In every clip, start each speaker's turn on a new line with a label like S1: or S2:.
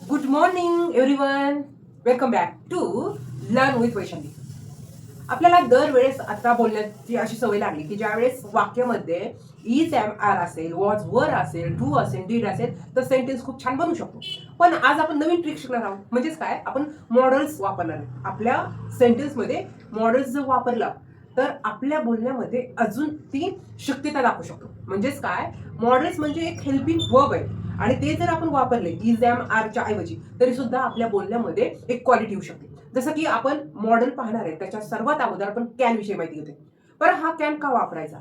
S1: Good morning everyone. Welcome back to learn with Vaishali. आपल्याला दरवेळेस आता बोलण्याची अशी सवय लागली की ज्यावेळेस वाक्यामध्ये इज एम आर असेल, वॉज वर असेल, डू असेल, डीड असेल तर सेंटेन्स खूप छान बनवू शकतो. पण आज आपण नवीन ट्रिक शिकणार आहोत. म्हणजेच काय, आपण मॉडेल्स वापरणार आहे. आपल्या सेंटेन्समध्ये मॉडेल्स जर वापरला तर आपल्या बोलण्यामध्ये अजून ती शक्यता दाखवू शकतो. म्हणजेच काय, मॉडेल्स म्हणजे एक हेल्पिंग वर्ब आहे आणि ते जर आपण वापरले इज एम आरच्या ऐवजी तरी सुद्धा आपल्या बोलण्यामध्ये एक क्वालिटी येऊ शकते. जसं की आपण मॉडेल पाहणार आहे त्याच्या सर्वात अगोदर आपण कॅन विषयी माहिती घेते. पण हा कॅन का वापरायचा?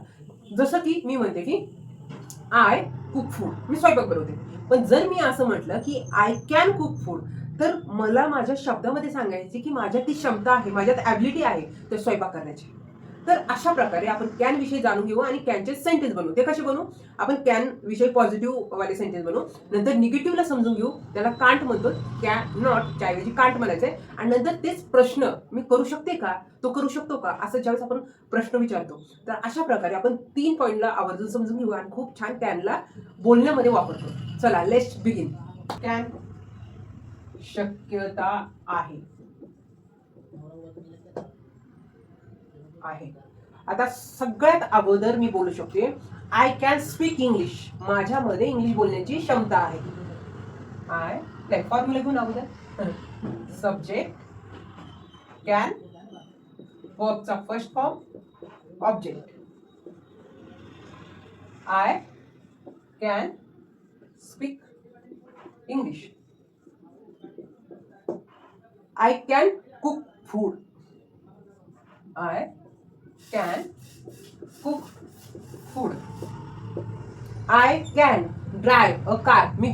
S1: जसं की मी म्हणते की आय कुक फूड, मी स्वयंपाक बनवते. पण जर मी असं म्हटलं की आय कॅन कुक फूड तर मला माझ्या शब्दामध्ये सांगायचे की माझ्यात ती क्षमता आहे, माझ्यात ॲबिलिटी आहे ते स्वयंपाक करण्याची. तर अशा प्रकारे आपण कॅन विषयी जाणून घेऊ आणि कॅनचे सेंटेन्स बनवू. ते कसे बनवू? आपण कॅन विषयी पॉझिटिव्ह वाले सेंटेन्स बनवू, नंतर निगेटिव्हला समजून घेऊ, त्याला कांट म्हणतो. कॅन नॉटच्या ऐवजी कांट म्हणायचंय आणि नंतर तेच प्रश्न मी करू शकते का, तो करू शकतो का, असं ज्यावेळेस आपण प्रश्न विचारतो तर अशा प्रकारे आपण 3 पॉईंटला आवर्जून समजून घेऊ आणि खूप छान कॅनला बोलण्यामध्ये वापरतो. चला लेट्स बिगिन. कॅन शक्यता आहे. आता सगळ्यात अगोदर मी बोलू शकते आय कॅन स्पीक इंग्लिश. माझ्यामध्ये इंग्लिश बोलण्याची क्षमता आहे. आय फॉर्म्युला घेऊन अगोदर सब्जेक्ट कॅन, वर्बचा first form object. I can speak English. I can cook food. I can cook food. I can drive a car. मी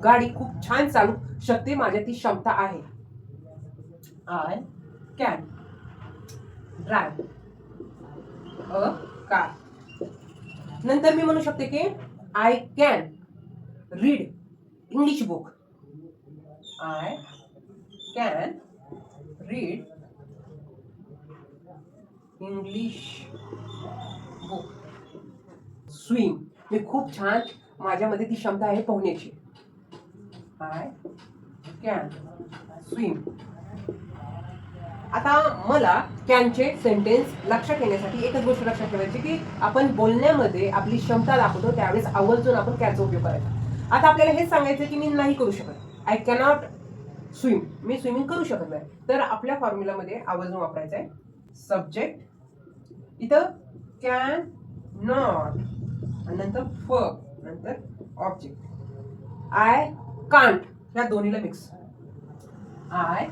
S1: गाडी खूप छान चालू शकते, माझ्यात ती क्षमता आहे. I can drive a car. नंतर मी म्हणू शकते की I can read English book. I can read English book. Swim. मी खूप छान, माझ्यामध्ये ती क्षमता आहे पोहण्याची. I can swim. आता मला कॅनचे सेंटेन्स लक्षात येण्यासाठी एकच गोष्ट लक्षात ठेवायची की आपण बोलण्यामध्ये आपली क्षमता दाखवतो त्यावेळेस आवर्जून आपण कॅनचा उपयोग करायचा. आता आपल्याला हेच सांगायचं की मी नाही करू शकत, I cannot swim, me swimming करू शकत नाही. तर आपल्या फॉर्म्युलामध्ये आवर्जून वापरायचं आहे सब्जेक्ट, इथं कॅन नॉट आणि नंतर वर्ब, नंतर ऑब्जेक्ट. आय कांट, या दोन्हीला mix. I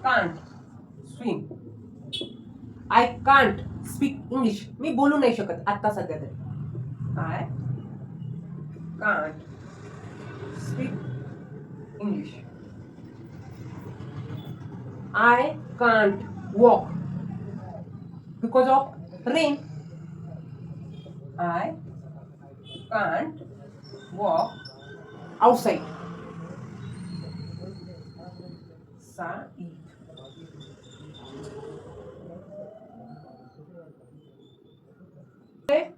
S1: can't swim. I can't speak English, मी बोलू नाही शकत आता सध्या तरी. I can't speak English. I can't walk because of rain. I can't walk outside.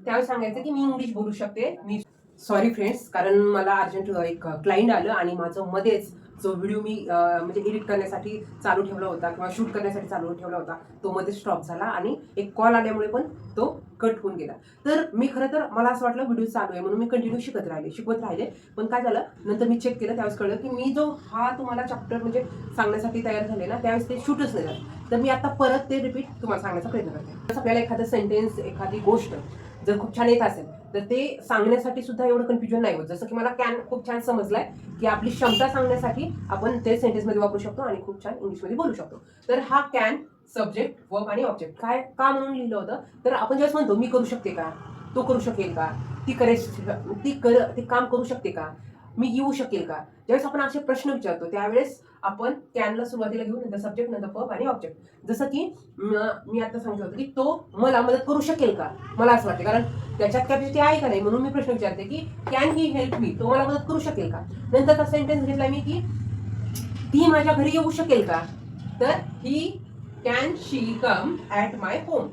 S1: त्यावेळेस सांगायचं की मी इंग्लिश बोलू शकते. मी सॉरी फ्रेंड्स, कारण मला अर्जंट एक क्लायंट आलं आणि माझं मध्येच जो व्हिडिओ मी म्हणजे एडिट करण्यासाठी चालू ठेवला होता किंवा शूट करण्यासाठी चालू ठेवला होता तो मध्ये स्टॉप झाला आणि एक कॉल आल्यामुळे पण तो कट होऊन गेला. तर मी खरं तर मला असं वाटलं व्हिडिओ चालू आहे म्हणून मी कंटिन्यू शिकवत राहिले. पण काय झालं, नंतर मी चेक केलं त्यावेळेस कळलं की मी जो हा तुम्हाला चॅप्टर म्हणजे सांगण्यासाठी तयार झाले ना त्यावेळेस ते शूटच नाही झालं. तर मी आता परत ते रिपीट तुम्हाला सांगण्याचा प्रयत्न करते. आपल्याला एखादं सेंटेन्स, एखादी गोष्ट जर खूप छान येत असेल तर ते सांगण्यासाठी सुद्धा एवढं कन्फ्युजन नाही होत. जसं की मला कॅन खूप छान समजलाय की आपली क्षमता सांगण्यासाठी आपण ते सेंटेन्समध्ये वापरू शकतो आणि खूप छान इंग्लिशमध्ये बोलू शकतो. तर हा कॅन सब्जेक्ट, वर्ब आणि ऑब्जेक्ट काय का म्हणून लिहिलं होतं, तर आपण ज्यावेळेस म्हणतो मी करू शकते का, तो करू शकेल का, ती काम करू शकते का, मी येऊ शकेल का, ज्यावेळेस आपण असे प्रश्न विचारतो त्यावेळेस आपण कॅनला सुरुवातीला घेऊन नंतर सब्जेक्ट, नंतर वर्ब आणि ऑब्जेक्ट. जसं की मी आता सांगितलं होतं की तो मला मदत करू शकेल का, मला असं वाटते कारण त्याच्यात कॅपॅसिटी आहे का नाही म्हणून मी प्रश्न विचारते की कॅन ही हेल्प मी, तो मला मदत करू शकेल का. नंतर सेंटेन्स घेतला मी की ती माझ्या घरी येऊ शकेल का, तर he can she come at my home.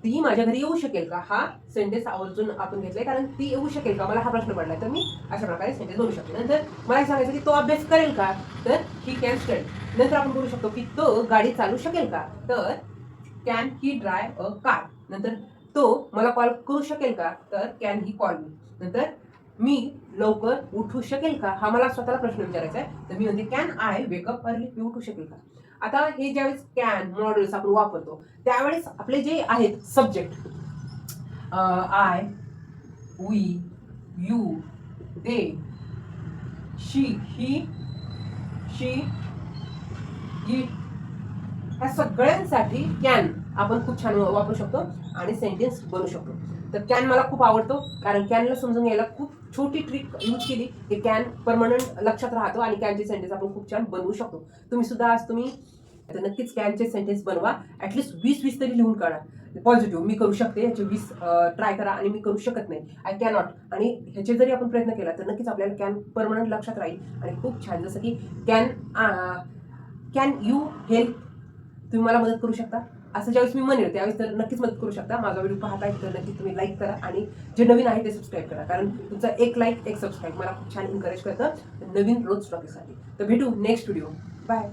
S1: ती माझ्या घरी येऊ शकेल का, हा सेंटेन्स आवर्जून आपण घेतलाय, कारण ती येऊ शकेल का, मला हा प्रश्न पडलाय, तर मी अशा प्रकारे सेंटेन्स बनवू शकते. नंतर मला हे सांगायचं की तो अभ्यास करेल का, तर ही कॅन स्टडी. नंतर आपण बोलू शकतो की तो गाडी चालू शकेल का, तर can he dry a car. नंतर तो मला कॉल करू शकेल का, तर कॅन ही कॉल मी. नंतर मी लवकर उठू शकेल का, हा मला स्वतःला प्रश्न विचारायचा आहे, तर मी म्हणते कॅन आय वेकअप अर्ली, मी उठू शकेल का. आता हे ज्यावेळेस कॅन मॉड्यूल्स आपण वापरतो त्यावेळेस आपले जे आहेत subject, I, we, you, they, she, he, she, it, ह्या सगळ्यांसाठी कॅन आपण खूप छान वापरू शकतो आणि सेंटेन्स बनवू शकतो. तर कॅन मला खूप आवडतो, कारण कॅनला समजून घ्यायला खूप छोटी ट्रिक यूज केली की कॅन परमनंट लक्षात राहतो आणि कॅनचे सेंटेन्स आपण खूप छान बनवू शकतो. तुम्ही सुद्धा आज तुम्ही तर नक्कीच कॅनचे सेंटेन्स बनवा, ॲटलिस्ट 20 तरी लिहून काढा. पॉझिटिव्ह मी करू शकते ह्याचे 20 ट्राय करा, आणि मी करू शकत नाही, आय कॅनॉट, आणि ह्याचे जरी आपण प्रयत्न केला तर नक्कीच आपल्याला कॅन परमनंट लक्षात राहील आणि खूप छान. जसं की कॅन यू हेल्प, तुम्ही मला मदत करू शकता, असं ज्यावेळेस मी म्हणेल त्यावेळेस तर नक्कीच मदत करू शकता. माझा व्हिडिओ पाहताय तर नक्कीच तुम्ही लाईक करा, आणि जे नवीन आहे ते सबस्क्राईब करा, कारण तुमचा एक लाईक एक सबस्क्राईब मला खूप छान एनकरेज करतं नवीन रोज टॉपिकसाठी. तर भेटू नेक्स्ट व्हिडिओ. बाय.